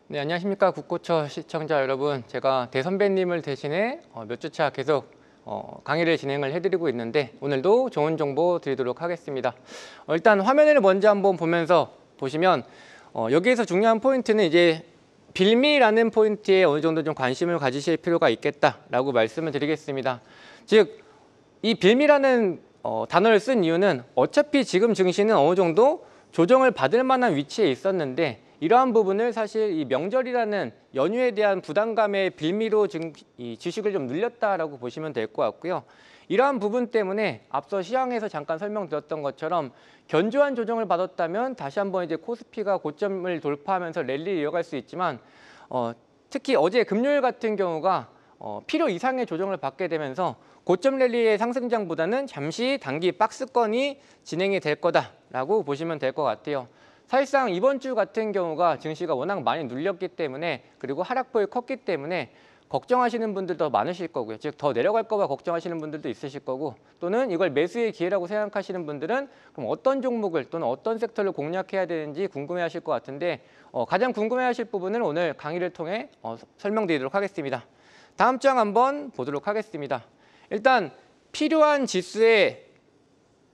네, 안녕하십니까 국고처 시청자 여러분. 제가 대선배님을 대신해 몇 주차 계속 강의를 진행을 해드리고 있는데 오늘도 좋은 정보 드리도록 하겠습니다. 일단 화면을 먼저 한번 보면서 보시면 여기에서 중요한 포인트는 이제 빌미라는 포인트에 어느 정도 좀 관심을 가지실 필요가 있겠다라고 말씀을 드리겠습니다. 즉, 이 빌미라는 단어를 쓴 이유는 어차피 지금 증시는 어느 정도 조정을 받을 만한 위치에 있었는데 이러한 부분을 사실 이 명절이라는 연휴에 대한 부담감의 빌미로 이 주식을 좀 늘렸다라고 보시면 될 것 같고요. 이러한 부분 때문에 앞서 시황에서 잠깐 설명드렸던 것처럼 견조한 조정을 받았다면 다시 한번 이제 코스피가 고점을 돌파하면서 랠리를 이어갈 수 있지만 특히 어제 금요일 같은 경우가 필요 이상의 조정을 받게 되면서 고점 랠리의 상승장보다는 잠시 단기 박스권이 진행이 될 거다라고 보시면 될 것 같아요. 사실상 이번 주 같은 경우가 증시가 워낙 많이 눌렸기 때문에 그리고 하락폭이 컸기 때문에 걱정하시는 분들도 많으실 거고요. 즉, 더 내려갈 거가 걱정하시는 분들도 있으실 거고 또는 이걸 매수의 기회라고 생각하시는 분들은 그럼 어떤 종목을 또는 어떤 섹터를 공략해야 되는지 궁금해하실 것 같은데 가장 궁금해하실 부분을 오늘 강의를 통해 설명드리도록 하겠습니다. 다음 장 한번 보도록 하겠습니다. 일단 필요한 지수의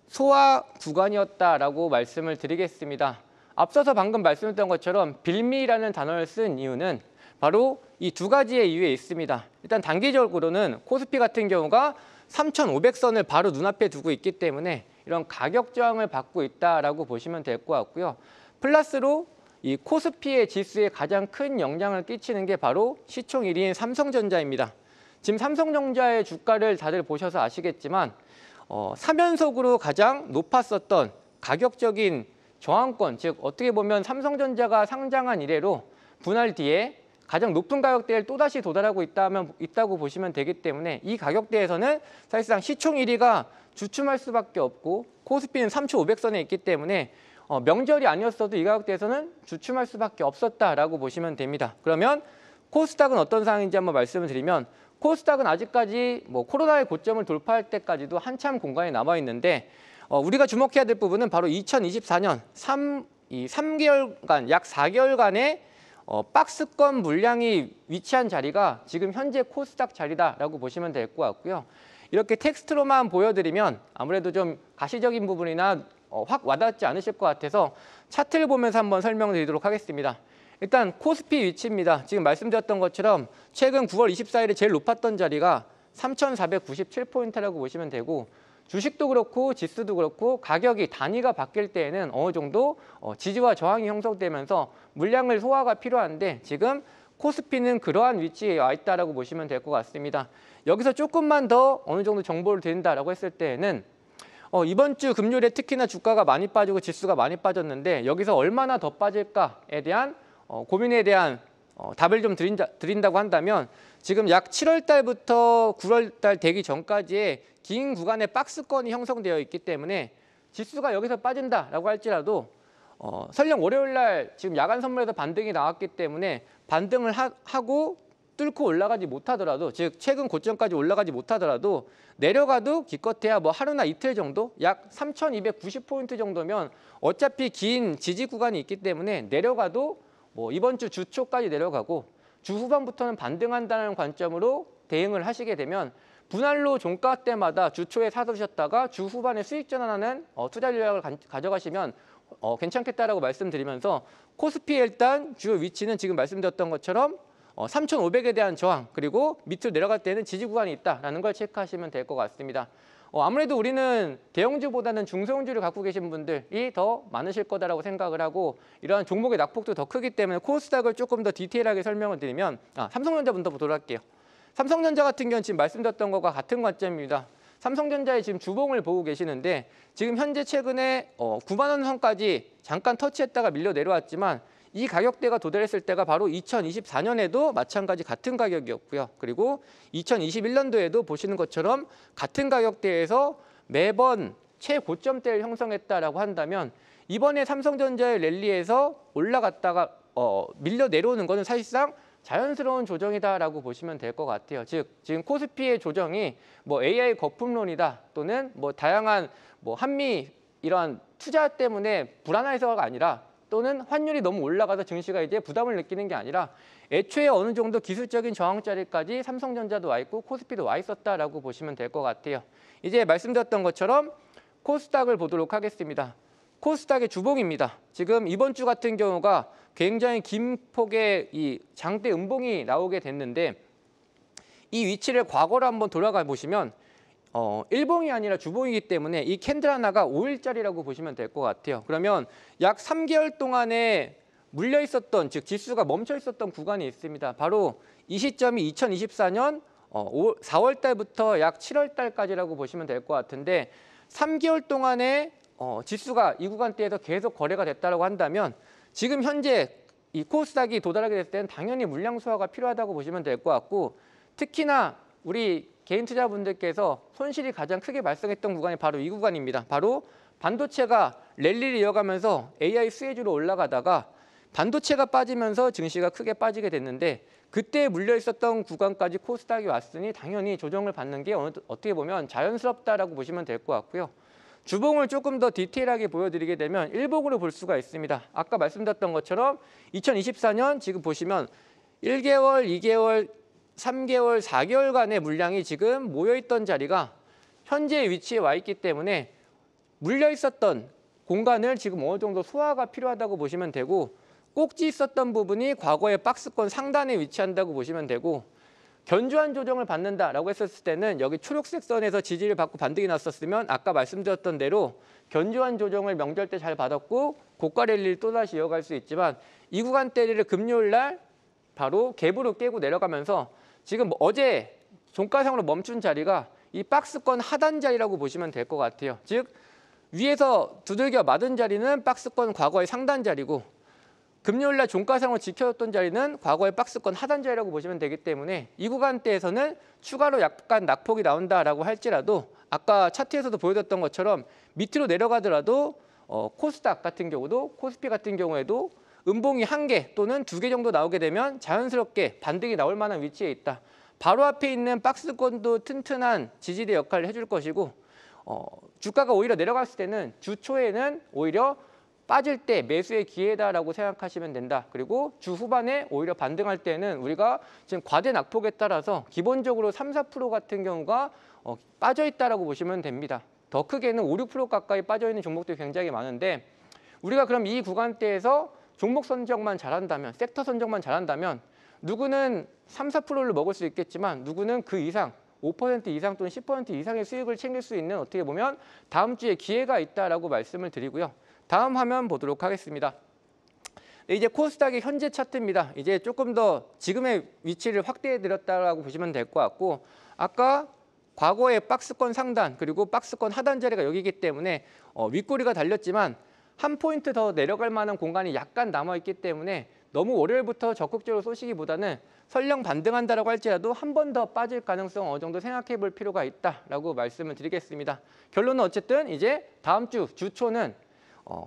소화 구간이었다라고 말씀을 드리겠습니다. 앞서서 방금 말씀드렸던 것처럼 빌미라는 단어를 쓴 이유는 바로 이 두 가지의 이유에 있습니다. 일단 단기적으로는 코스피 같은 경우가 3,500선을 바로 눈앞에 두고 있기 때문에 이런 가격 저항을 받고 있다라고 보시면 될 것 같고요. 플러스로 이 코스피의 지수에 가장 큰 영향을 끼치는 게 바로 시총 1위인 삼성전자입니다. 지금 삼성전자의 주가를 다들 보셔서 아시겠지만 3연속으로 가장 높았었던 가격적인 저항권, 즉 어떻게 보면 삼성전자가 상장한 이래로 분할 뒤에 가장 높은 가격대를 또다시 도달하고 있다고 보시면 되기 때문에 이 가격대에서는 사실상 시총 1위가 주춤할 수밖에 없고 코스피는 3,500선에 있기 때문에 명절이 아니었어도 이 가격대에서는 주춤할 수밖에 없었다라고 보시면 됩니다. 그러면 코스닥은 어떤 상황인지 한번 말씀을 드리면 코스닥은 아직까지 코로나의 고점을 돌파할 때까지도 한참 공간이 남아 있는데 우리가 주목해야 될 부분은 바로 2024년 3개월간, 약 4개월간의 박스권 물량이 위치한 자리가 지금 현재 코스닥 자리다라고 보시면 될 것 같고요. 이렇게 텍스트로만 보여드리면 아무래도 좀 가시적인 부분이나 확 와닿지 않으실 것 같아서 차트를 보면서 한번 설명드리도록 하겠습니다. 일단 코스피 위치입니다. 지금 말씀드렸던 것처럼 최근 9월 24일에 제일 높았던 자리가 3,497포인트라고 보시면 되고 주식도 그렇고 지수도 그렇고 가격이 단위가 바뀔 때에는 어느 정도 지지와 저항이 형성되면서 물량을 소화가 필요한데 지금 코스피는 그러한 위치에 와 있다라고 보시면 될 것 같습니다. 여기서 조금만 더 어느 정도 정보를 드린다라고 했을 때에는 이번 주 금요일에 특히나 주가가 많이 빠지고 지수가 많이 빠졌는데 여기서 얼마나 더 빠질까에 대한 고민에 대한 답을 좀 드린다고 한다면 지금 약 7월 달부터 9월 달 되기 전까지의 긴 구간의 박스권이 형성되어 있기 때문에 지수가 여기서 빠진다라고 할지라도 설령 월요일 날 지금 야간 선물에서 반등이 나왔기 때문에 반등을 하고 뚫고 올라가지 못하더라도 즉 최근 고점까지 올라가지 못하더라도 내려가도 기껏해야 하루나 이틀 정도 약 3,290포인트 정도면 어차피 긴 지지 구간이 있기 때문에 내려가도 이번 주 주초까지 내려가고 주 후반부터는 반등한다는 관점으로 대응을 하시게 되면 분할로 종가 때마다 주초에 사두셨다가 주 후반에 수익 전환하는 투자 전략을 가져가시면 괜찮겠다라고 말씀드리면서 코스피의 일단 주요 위치는 지금 말씀드렸던 것처럼 3,500에 대한 저항 그리고 밑으로 내려갈 때는 지지 구간이 있다라는 걸 체크하시면 될 것 같습니다. 아무래도 우리는 대형주보다는 중소형주를 갖고 계신 분들이 더 많으실 거다라고 생각을 하고 이러한 종목의 낙폭도 더 크기 때문에 코스닥을 조금 더 디테일하게 설명을 드리면 삼성전자부터 보도록 할게요. 삼성전자 같은 경우는 지금 말씀드렸던 것과 같은 관점입니다. 삼성전자의 지금 주봉을 보고 계시는데 지금 현재 최근에 9만 원 선까지 잠깐 터치했다가 밀려 내려왔지만 이 가격대가 도달했을 때가 바로 2024년에도 마찬가지 같은 가격이었고요. 그리고 2021년도에도 보시는 것처럼 같은 가격대에서 매번 최고점대를 형성했다라고 한다면 이번에 삼성전자의 랠리에서 올라갔다가 밀려 내려오는 것은 사실상 자연스러운 조정이다라고 보시면 될 것 같아요. 즉 지금 코스피의 조정이 AI 거품론이다 또는 다양한 한미 이러한 투자 때문에 불안해서가 아니라 또는 환율이 너무 올라가서 증시가 이제 부담을 느끼는 게 아니라 애초에 어느 정도 기술적인 저항 자리까지 삼성전자도 와 있고 코스피도 와 있었다라고 보시면 될 것 같아요. 이제 말씀드렸던 것처럼 코스닥을 보도록 하겠습니다. 코스닥의 주봉입니다. 지금 이번 주 같은 경우가 굉장히 긴 폭의 이 장대 음봉이 나오게 됐는데 이 위치를 과거로 한번 돌아가 보시면 일봉이 아니라 주봉이기 때문에 이 캔들 하나가 5일짜리라고 보시면 될 것 같아요. 그러면 약 3개월 동안에 물려 있었던, 즉 지수가 멈춰 있었던 구간이 있습니다. 바로 이 시점이 2024년 4월 달부터 약 7월 달까지라고 보시면 될 것 같은데 3개월 동안에 지수가 이 구간대에서 계속 거래가 됐다고 한다면 지금 현재 이 코스닥이 도달하게 됐을 때는 당연히 물량 소화가 필요하다고 보시면 될 것 같고 특히나 우리 개인 투자분들께서 손실이 가장 크게 발생했던 구간이 바로 이 구간입니다. 바로 반도체가 랠리를 이어가면서 AI 수혜주로 올라가다가 반도체가 빠지면서 증시가 크게 빠지게 됐는데 그때 물려 있었던 구간까지 코스닥이 왔으니 당연히 조정을 받는 게 어떻게 보면 자연스럽다라고 보시면 될 것 같고요. 주봉을 조금 더 디테일하게 보여드리게 되면 일봉으로 볼 수가 있습니다. 아까 말씀드렸던 것처럼 2024년 지금 보시면 1개월, 2개월, 3개월, 4개월간의 물량이 지금 모여있던 자리가 현재 위치에 와 있기 때문에 물려 있었던 공간을 지금 어느 정도 소화가 필요하다고 보시면 되고 꼭지 있었던 부분이 과거의 박스권 상단에 위치한다고 보시면 되고 견조한 조정을 받는다라고 했었을 때는 여기 초록색 선에서 지지를 받고 반등이 났었으면 아까 말씀드렸던 대로 견조한 조정을 명절 때 잘 받았고 고가 랠리를 또다시 이어갈 수 있지만 이 구간대를 금요일 날 바로 갭으로 깨고 내려가면서 지금 어제 종가상으로 멈춘 자리가 이 박스권 하단 자리라고 보시면 될 것 같아요. 즉 위에서 두들겨 맞은 자리는 박스권 과거의 상단 자리고 금요일날 종가상으로 지켜졌던 자리는 과거의 박스권 하단 자리라고 보시면 되기 때문에 이 구간대에서는 추가로 약간 낙폭이 나온다라고 할지라도 아까 차트에서도 보여줬던 것처럼 밑으로 내려가더라도 코스닥 같은 경우도 코스피 같은 경우에도 음봉이 1개 또는 2개 정도 나오게 되면 자연스럽게 반등이 나올 만한 위치에 있다. 바로 앞에 있는 박스권도 튼튼한 지지대 역할을 해줄 것이고 주가가 오히려 내려갔을 때는 주 초에는 오히려 빠질 때 매수의 기회다라고 생각하시면 된다. 그리고 주 후반에 오히려 반등할 때는 우리가 지금 과대 낙폭에 따라서 기본적으로 3, 4% 같은 경우가 빠져 있다라고 보시면 됩니다. 더 크게는 5, 6% 가까이 빠져 있는 종목들이 굉장히 많은데 우리가 그럼 이 구간대에서 종목 선정만 잘한다면, 섹터 선정만 잘한다면 누구는 3, 4%를 먹을 수 있겠지만 누구는 그 이상 5% 이상 또는 10% 이상의 수익을 챙길 수 있는 어떻게 보면 다음 주에 기회가 있다라고 말씀을 드리고요. 다음 화면 보도록 하겠습니다. 이제 코스닥의 현재 차트입니다. 이제 조금 더 지금의 위치를 확대해 드렸다고 보시면 될 것 같고 아까 과거의 박스권 상단 그리고 박스권 하단 자리가 여기이기 때문에 윗꼬리가 달렸지만 한 포인트 더 내려갈 만한 공간이 약간 남아있기 때문에 너무 월요일부터 적극적으로 쏘시기보다는 설령 반등한다라고 할지라도 한 번 더 빠질 가능성 어느 정도 생각해 볼 필요가 있다라고 말씀을 드리겠습니다. 결론은 어쨌든 이제 다음 주 주초는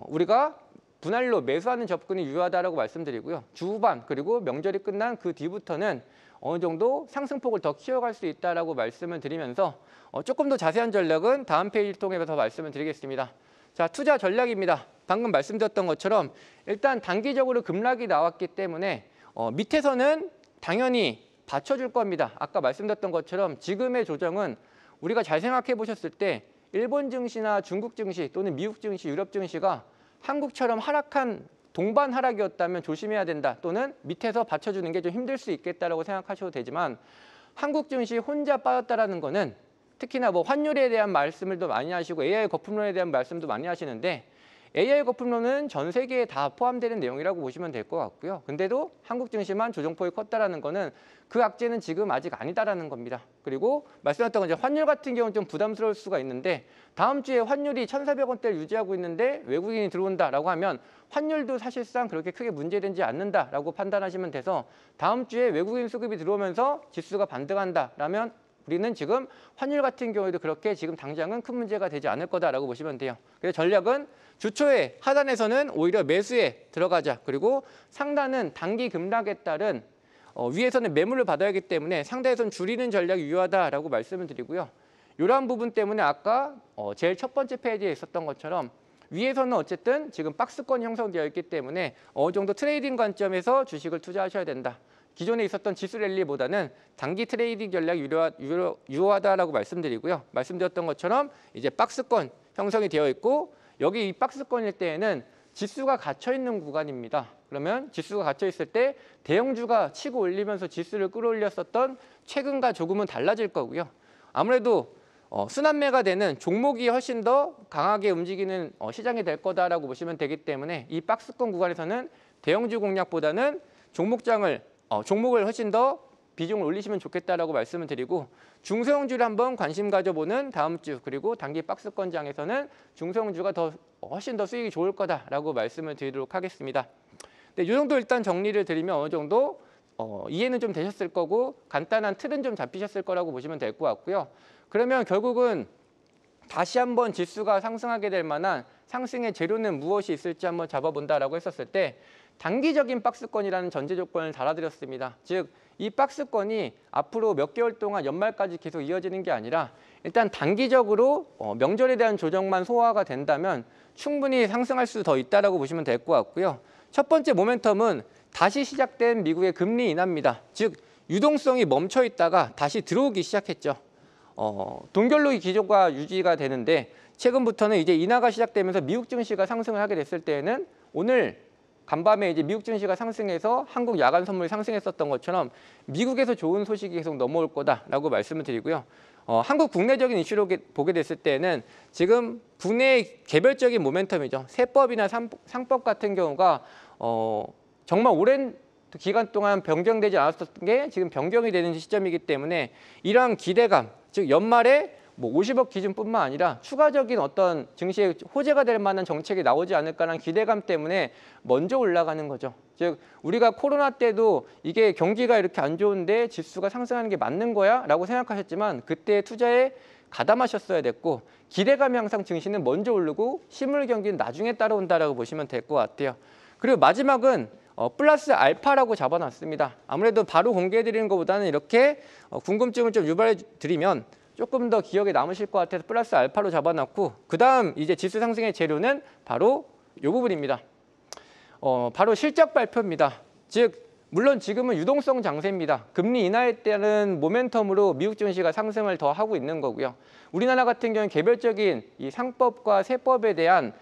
우리가 분할로 매수하는 접근이 유효하다라고 말씀드리고요. 주 후반 그리고 명절이 끝난 그 뒤부터는 어느 정도 상승폭을 더 키워갈 수 있다라고 말씀을 드리면서 조금 더 자세한 전략은 다음 페이지를 통해서 말씀을 드리겠습니다. 자, 투자 전략입니다. 방금 말씀드렸던 것처럼 일단 단기적으로 급락이 나왔기 때문에 밑에서는 당연히 받쳐줄 겁니다. 아까 말씀드렸던 것처럼 지금의 조정은 우리가 잘 생각해 보셨을 때 일본 증시나 중국 증시 또는 미국 증시, 유럽 증시가 한국처럼 하락한 동반 하락이었다면 조심해야 된다. 또는 밑에서 받쳐주는 게 좀 힘들 수 있겠다라고 생각하셔도 되지만 한국 증시 혼자 빠졌다라는 거는 특히나 뭐 환율에 대한 말씀을 더 많이 하시고 AI 거품론에 대한 말씀도 많이 하시는데 AI 거품론은 전 세계에 다 포함되는 내용이라고 보시면 될 것 같고요. 근데도 한국 증시만 조정폭이 컸다라는 거는 그 악재는 지금 아직 아니다라는 겁니다. 그리고 말씀드렸던 것처럼 환율 같은 경우는 좀 부담스러울 수가 있는데 다음 주에 환율이 1,400원대를 유지하고 있는데 외국인이 들어온다라고 하면 환율도 사실상 그렇게 크게 문제되지 않는다라고 판단하시면 돼서 다음 주에 외국인 수급이 들어오면서 지수가 반등한다라면 우리는 지금 환율 같은 경우에도 그렇게 지금 당장은 큰 문제가 되지 않을 거다라고 보시면 돼요. 그래서 전략은 주초에 하단에서는 오히려 매수에 들어가자. 그리고 상단은 단기 급락에 따른 위에서는 매물을 받아야 하기 때문에 상단에서는 줄이는 전략이 유효하다라고 말씀을 드리고요. 이러한 부분 때문에 아까 제일 첫 번째 페이지에 있었던 것처럼 위에서는 어쨌든 지금 박스권이 형성되어 있기 때문에 어느 정도 트레이딩 관점에서 주식을 투자하셔야 된다. 기존에 있었던 지수 랠리보다는 단기 트레이딩 전략이 유효하다라고 말씀드리고요. 말씀드렸던 것처럼 이제 박스권 형성이 되어 있고 여기 이 박스권일 때에는 지수가 갇혀 있는 구간입니다. 그러면 지수가 갇혀 있을 때 대형주가 치고 올리면서 지수를 끌어올렸었던 최근과 조금은 달라질 거고요. 아무래도 순환매가 되는 종목이 훨씬 더 강하게 움직이는 시장이 될 거다라고 보시면 되기 때문에 이 박스권 구간에서는 대형주 공략보다는 종목을 훨씬 더 비중을 올리시면 좋겠다라고 말씀을 드리고 중소형주를 한번 관심 가져보는 다음 주 그리고 단기 박스권장에서는 중소형주가 훨씬 더 수익이 좋을 거다라고 말씀을 드리도록 하겠습니다. 네, 이 정도 일단 정리를 드리면 어느 정도 이해는 좀 되셨을 거고 간단한 틀은 좀 잡히셨을 거라고 보시면 될 것 같고요. 그러면 결국은 다시 한번 지수가 상승하게 될 만한 상승의 재료는 무엇이 있을지 한번 잡아본다라고 했었을 때 단기적인 박스권이라는 전제 조건을 달아드렸습니다. 즉 이 박스권이 앞으로 몇 개월 동안 연말까지 계속 이어지는 게 아니라 일단 단기적으로 명절에 대한 조정만 소화가 된다면 충분히 상승할 수 더 있다라고 보시면 될 것 같고요. 첫 번째 모멘텀은 다시 시작된 미국의 금리 인하입니다. 즉 유동성이 멈춰 있다가 다시 들어오기 시작했죠. 동결로 기조가 유지가 되는데 최근부터는 이제 인하가 시작되면서 미국 증시가 상승을 하게 됐을 때에는 오늘 간밤에 이제 미국 증시가 상승해서 한국 야간 선물이 상승했었던 것처럼 미국에서 좋은 소식이 계속 넘어올 거다라고 말씀을 드리고요. 한국 국내적인 이슈로 보게 됐을 때는 지금 국내의 개별적인 모멘텀이죠. 세법이나 상법 같은 경우가 정말 오랜 기간 동안 변경되지 않았던 게 지금 변경이 되는 시점이기 때문에 이러한 기대감, 즉 연말에 50억 기준뿐만 아니라 추가적인 어떤 증시에 호재가 될 만한 정책이 나오지 않을까라는 기대감 때문에 먼저 올라가는 거죠. 즉 우리가 코로나 때도 이게 경기가 이렇게 안 좋은데 지수가 상승하는 게 맞는 거야? 라고 생각하셨지만 그때 투자에 가담하셨어야 됐고 기대감이 항상 증시는 먼저 오르고 실물 경기는 나중에 따라온다라고 보시면 될 것 같아요. 그리고 마지막은 플러스 알파라고 잡아놨습니다. 아무래도 바로 공개해드리는 것보다는 이렇게 궁금증을 좀 유발해드리면 조금 더 기억에 남으실 것 같아서 플러스 알파로 잡아놨고 그 다음 이제 지수 상승의 재료는 바로 이 부분입니다. 바로 실적 발표입니다. 즉 물론 지금은 유동성 장세입니다. 금리 인하에 따른 모멘텀으로 미국 증시가 상승을 더 하고 있는 거고요. 우리나라 같은 경우는 개별적인 이 상법과 세법에 대한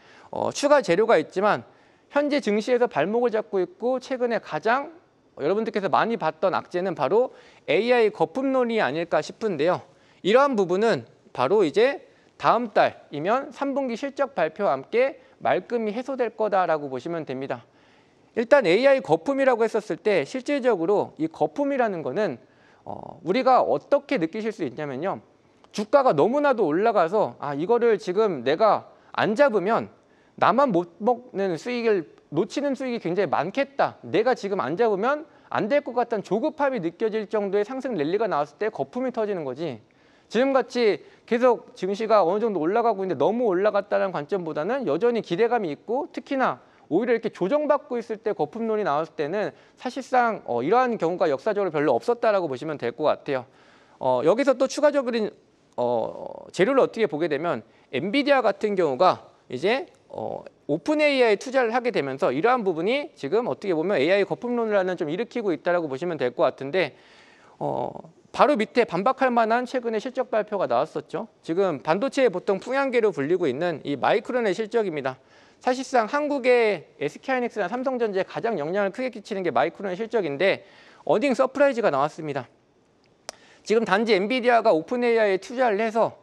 추가 재료가 있지만 현재 증시에서 발목을 잡고 있고 최근에 가장 여러분들께서 많이 봤던 악재는 바로 AI 거품론이 아닐까 싶은데요. 이러한 부분은 바로 이제 다음 달이면 3분기 실적 발표와 함께 말끔히 해소될 거다라고 보시면 됩니다. 일단 AI 거품이라고 했었을 때 실질적으로 이 거품이라는 거는 우리가 어떻게 느끼실 수 있냐면요. 주가가 너무나도 올라가서 이거를 지금 내가 안 잡으면 나만 못 먹는 수익을 놓치는 수익이 굉장히 많겠다. 내가 지금 안 잡으면 안 될 것 같다는 조급함이 느껴질 정도의 상승 랠리가 나왔을 때 거품이 터지는 거지. 지금같이 계속 증시가 어느 정도 올라가고 있는데 너무 올라갔다는 관점보다는 여전히 기대감이 있고 특히나 오히려 이렇게 조정받고 있을 때 거품론이 나왔을 때는 사실상 이러한 경우가 역사적으로 별로 없었다라고 보시면 될 것 같아요. 여기서 또 추가적인 재료를 어떻게 보게 되면 엔비디아 같은 경우가 이제 오픈 AI에 투자를 하게 되면서 이러한 부분이 지금 어떻게 보면 AI 거품론을 좀 일으키고 있다라고 보시면 될 것 같은데 바로 밑에 반박할 만한 최근에 실적 발표가 나왔었죠. 지금 반도체의 보통 풍향계로 불리고 있는 이 마이크론의 실적입니다. 사실상 한국의 SK하이닉스나 삼성전자에 가장 영향을 크게 끼치는 게 마이크론의 실적인데 어닝 서프라이즈가 나왔습니다. 지금 단지 엔비디아가 오픈 AI에 투자를 해서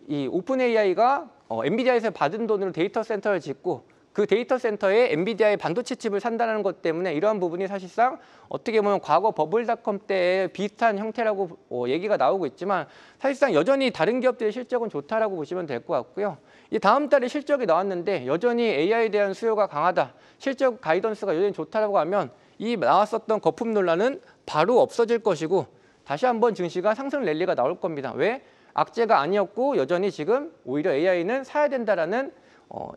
이 오픈 AI가 엔비디아에서 받은 돈으로 데이터 센터를 짓고 그 데이터 센터에 엔비디아의 반도체 칩을 산다는 것 때문에 이러한 부분이 사실상 어떻게 보면 과거 버블닷컴 때의 비슷한 형태라고 얘기가 나오고 있지만 사실상 여전히 다른 기업들의 실적은 좋다라고 보시면 될 것 같고요. 이 다음 달에 실적이 나왔는데 여전히 AI에 대한 수요가 강하다. 실적 가이던스가 여전히 좋다라고 하면 이 나왔었던 거품 논란은 바로 없어질 것이고 다시 한번 증시가 상승 랠리가 나올 겁니다. 왜? 악재가 아니었고 여전히 지금 오히려 AI는 사야 된다라는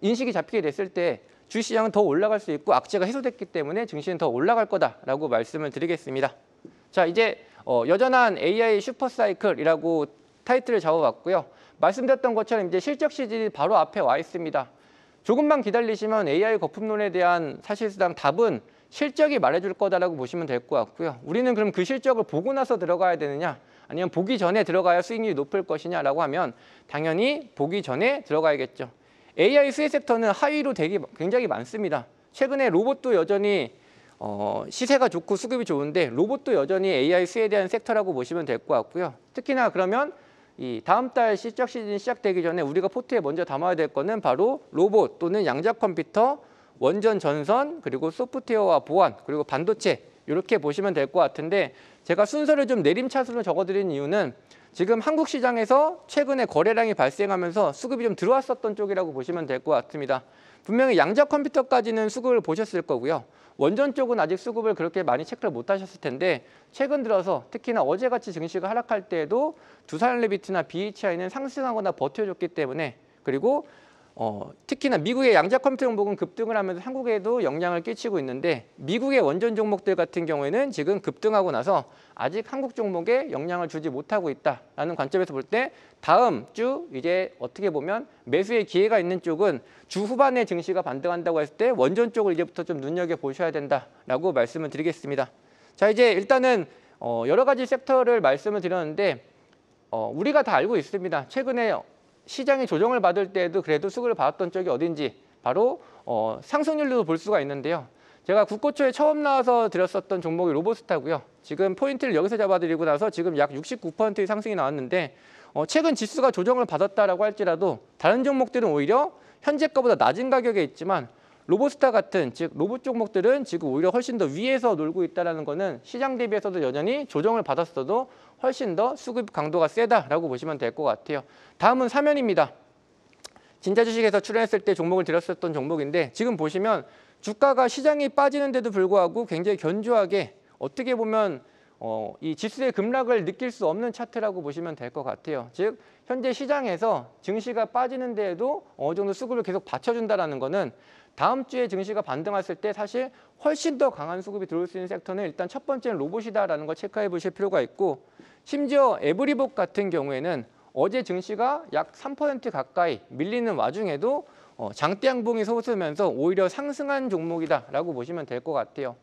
인식이 잡히게 됐을 때 주시장은 더 올라갈 수 있고 악재가 해소됐기 때문에 증시는 더 올라갈 거다라고 말씀을 드리겠습니다. 자, 이제 여전한 AI 슈퍼사이클이라고 타이틀을 잡아봤고요. 말씀드렸던 것처럼 이제 실적 시즌이 바로 앞에 와 있습니다. 조금만 기다리시면 AI 거품론에 대한 사실상 답은 실적이 말해줄 거다라고 보시면 될 것 같고요. 우리는 그럼 그 실적을 보고 나서 들어가야 되느냐, 아니면 보기 전에 들어가야 수익률이 높을 것이냐라고 하면 당연히 보기 전에 들어가야겠죠. AI 수혜 섹터는 하위로 되게 굉장히 많습니다. 최근에 로봇도 여전히 시세가 좋고 수급이 좋은데 로봇도 여전히 AI 수혜에 대한 섹터라고 보시면 될 것 같고요. 특히나 그러면 이 다음 달 실적 시즌이 시작되기 전에 우리가 포트에 먼저 담아야 될 거는 바로 로봇 또는 양자 컴퓨터, 원전 전선, 그리고 소프트웨어와 보안, 그리고 반도체 이렇게 보시면 될 것 같은데 제가 순서를 좀 내림차순으로 적어드린 이유는 지금 한국 시장에서 최근에 거래량이 발생하면서 수급이 좀 들어왔었던 쪽이라고 보시면 될 것 같습니다. 분명히 양자 컴퓨터까지는 수급을 보셨을 거고요. 원전 쪽은 아직 수급을 그렇게 많이 체크를 못 하셨을 텐데 최근 들어서 특히나 어제같이 증시가 하락할 때에도 두산레비트나 BHI는 상승하거나 버텨줬기 때문에 그리고 특히나 미국의 양자 컴퓨터 종목은 급등을 하면서 한국에도 영향을 끼치고 있는데 미국의 원전 종목들 같은 경우에는 지금 급등하고 나서 아직 한국 종목에 영향을 주지 못하고 있다라는 관점에서 볼 때 다음 주 이제 어떻게 보면 매수의 기회가 있는 쪽은 주 후반에 증시가 반등한다고 했을 때 원전 쪽을 이제부터 좀 눈여겨보셔야 된다라고 말씀을 드리겠습니다. 자, 이제 일단은 여러 가지 섹터를 말씀을 드렸는데 우리가 다 알고 있습니다. 최근에 시장이 조정을 받을 때에도 그래도 수급을 받았던 쪽이 어딘지 바로 상승률로 볼 수가 있는데요. 제가 국고초에 처음 나와서 드렸었던 종목이 로보스타고요. 지금 포인트를 여기서 잡아드리고 나서 지금 약 69%의 상승이 나왔는데 최근 지수가 조정을 받았다라고 할지라도 다른 종목들은 오히려 현재 거보다 낮은 가격에 있지만 로보스타 같은 즉 로봇 종목들은 지금 오히려 훨씬 더 위에서 놀고 있다는 것은 시장 대비해서도 여전히 조정을 받았어도 훨씬 더 수급 강도가 세다라고 보시면 될 것 같아요. 다음은 사면입니다. 진짜 주식에서 출연했을 때 종목을 드렸었던 종목인데 지금 보시면 주가가 시장이 빠지는데도 불구하고 굉장히 견조하게 어떻게 보면 이 지수의 급락을 느낄 수 없는 차트라고 보시면 될 것 같아요. 즉 현재 시장에서 증시가 빠지는 데에도 어느 정도 수급을 계속 받쳐준다는 것은 다음 주에 증시가 반등했을 때 사실 훨씬 더 강한 수급이 들어올 수 있는 섹터는 일단 첫 번째는 로봇이다라는 걸 체크해 보실 필요가 있고 심지어 에브리봇 같은 경우에는 어제 증시가 약 3% 가까이 밀리는 와중에도 장대 양봉이 솟으면서 오히려 상승한 종목이다라고 보시면 될 것 같아요.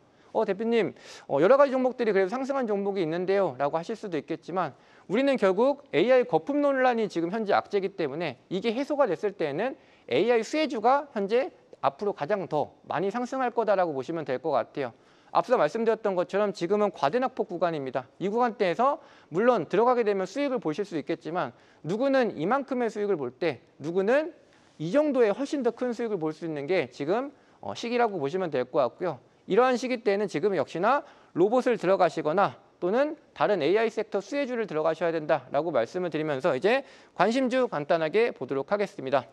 대표님 여러 가지 종목들이 그래도 상승한 종목이 있는데요 라고 하실 수도 있겠지만 우리는 결국 AI 거품 논란이 지금 현재 악재이기 때문에 이게 해소가 됐을 때에는 AI 수혜주가 현재 앞으로 가장 더 많이 상승할 거다라고 보시면 될 것 같아요. 앞서 말씀드렸던 것처럼 지금은 과대낙폭 구간입니다. 이 구간대에서 물론 들어가게 되면 수익을 보실 수 있겠지만 누구는 이만큼의 수익을 볼 때 누구는 이 정도의 훨씬 더 큰 수익을 볼 수 있는 게 지금 시기라고 보시면 될 것 같고요. 이러한 시기 때는 지금 역시나 로봇을 들어가시거나 또는 다른 AI 섹터 수혜주를 들어가셔야 된다라고 말씀을 드리면서 이제 관심주 간단하게 보도록 하겠습니다.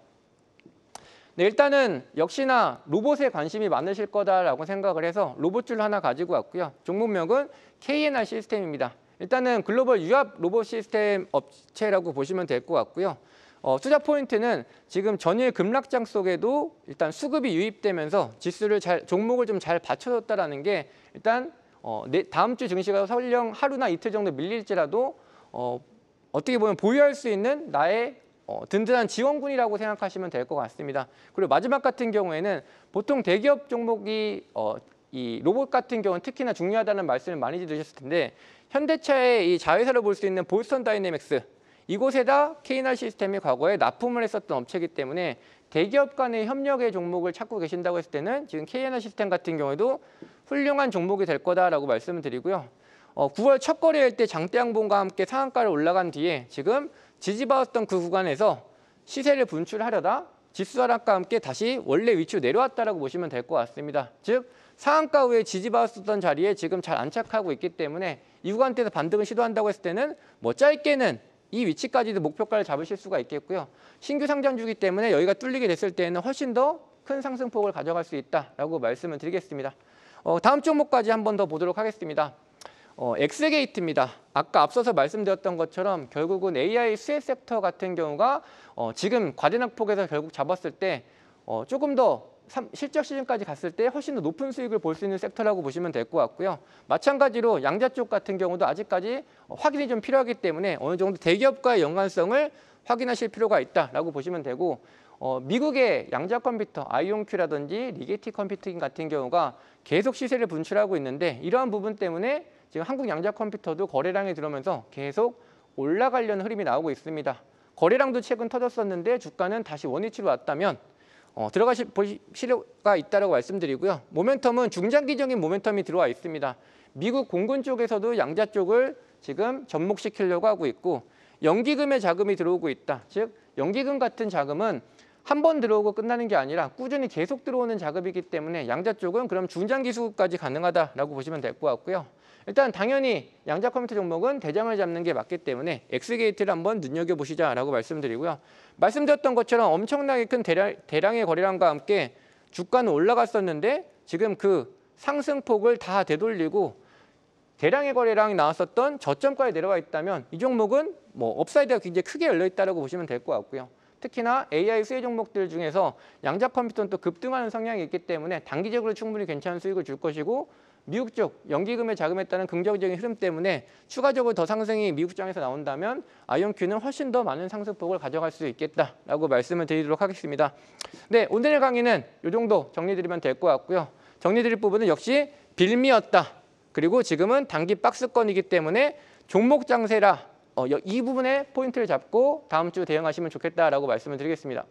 네, 일단은 역시나 로봇에 관심이 많으실 거다라고 생각을 해서 로봇줄 하나 가지고 왔고요. 종목명은 KNR 시스템입니다. 일단은 글로벌 유압 로봇 시스템 업체라고 보시면 될 것 같고요. 투자 포인트는 지금 전일 급락장 속에도 일단 수급이 유입되면서 지수를 종목을 좀 잘 받쳐줬다라는 게 일단 다음 주 증시가 설령 하루나 이틀 정도 밀릴지라도 어떻게 보면 보유할 수 있는 나의 든든한 지원군이라고 생각하시면 될 것 같습니다. 그리고 마지막 같은 경우에는 보통 대기업 종목이 이 로봇 같은 경우는 특히나 중요하다는 말씀을 많이 들으셨을 텐데 현대차의 이 자회사로 볼 수 있는 볼스턴 다이내믹스 이곳에다 KNR 시스템이 과거에 납품을 했었던 업체이기 때문에 대기업 간의 협력의 종목을 찾고 계신다고 했을 때는 지금 KNR 시스템 같은 경우에도 훌륭한 종목이 될 거다라고 말씀을 드리고요. 9월 첫 거래일 때 장대 양봉과 함께 상한가를 올라간 뒤에 지금 지지받았던 그 구간에서 시세를 분출하려다 지수 하락과 함께 다시 원래 위치로 내려왔다라고 보시면 될 것 같습니다. 즉 상한가 후에 지지받았던 자리에 지금 잘 안착하고 있기 때문에 이 구간대에서 반등을 시도한다고 했을 때는 뭐 짧게는 이 위치까지도 목표가를 잡으실 수가 있겠고요. 신규 상장주기 때문에 여기가 뚫리게 됐을 때는 훨씬 더 큰 상승폭을 가져갈 수 있다라고 말씀을 드리겠습니다. 다음 종목까지 한 번 더 보도록 하겠습니다. 엑스게이트입니다. 아까 앞서서 말씀드렸던 것처럼 결국은 AI 수혜 섹터 같은 경우가 지금 과대낙폭에서 결국 잡았을 때 조금 더 실적 시즌까지 갔을 때 훨씬 더 높은 수익을 볼 수 있는 섹터라고 보시면 될 것 같고요. 마찬가지로 양자 쪽 같은 경우도 아직까지 확인이 좀 필요하기 때문에 어느 정도 대기업과의 연관성을 확인하실 필요가 있다라고 보시면 되고 미국의 양자 컴퓨터 아이온큐라든지 리게티 컴퓨팅 같은 경우가 계속 시세를 분출하고 있는데 이러한 부분 때문에 지금 한국 양자 컴퓨터도 거래량이 들어오면서 계속 올라가려는 흐름이 나오고 있습니다. 거래량도 최근 터졌었는데 주가는 다시 원위치로 왔다면 들어가실 필요가 있다고 말씀드리고요. 모멘텀은 중장기적인 모멘텀이 들어와 있습니다. 미국 공군 쪽에서도 양자 쪽을 지금 접목시키려고 하고 있고 연기금의 자금이 들어오고 있다. 즉 연기금 같은 자금은 한 번 들어오고 끝나는 게 아니라 꾸준히 계속 들어오는 자금이기 때문에 양자 쪽은 그럼 중장기 수급까지 가능하다라고 보시면 될 것 같고요. 일단 당연히 양자 컴퓨터 종목은 대장을 잡는 게 맞기 때문에 엑스게이트를 한번 눈여겨보시자라고 말씀드리고요. 말씀드렸던 것처럼 엄청나게 큰 대량의 거래량과 함께 주가는 올라갔었는데 지금 그 상승폭을 다 되돌리고 대량의 거래량이 나왔었던 저점까지 내려와 있다면 이 종목은 뭐 업사이드가 굉장히 크게 열려 있다고 보시면 될 것 같고요. 특히나 AI 수혜 종목들 중에서 양자 컴퓨터는 또 급등하는 성향이 있기 때문에 단기적으로 충분히 괜찮은 수익을 줄 것이고 미국 쪽 연기금의 자금에 따른 긍정적인 흐름 때문에 추가적으로 더 상승이 미국 장에서 나온다면 아이온큐는 훨씬 더 많은 상승폭을 가져갈 수 있겠다라고 말씀을 드리도록 하겠습니다. 네, 오늘의 강의는 이 정도 정리드리면 될 것 같고요. 정리드릴 부분은 역시 빌미였다. 그리고 지금은 단기 박스권이기 때문에 종목 장세라 이 부분에 포인트를 잡고 다음 주 대응하시면 좋겠다라고 말씀을 드리겠습니다.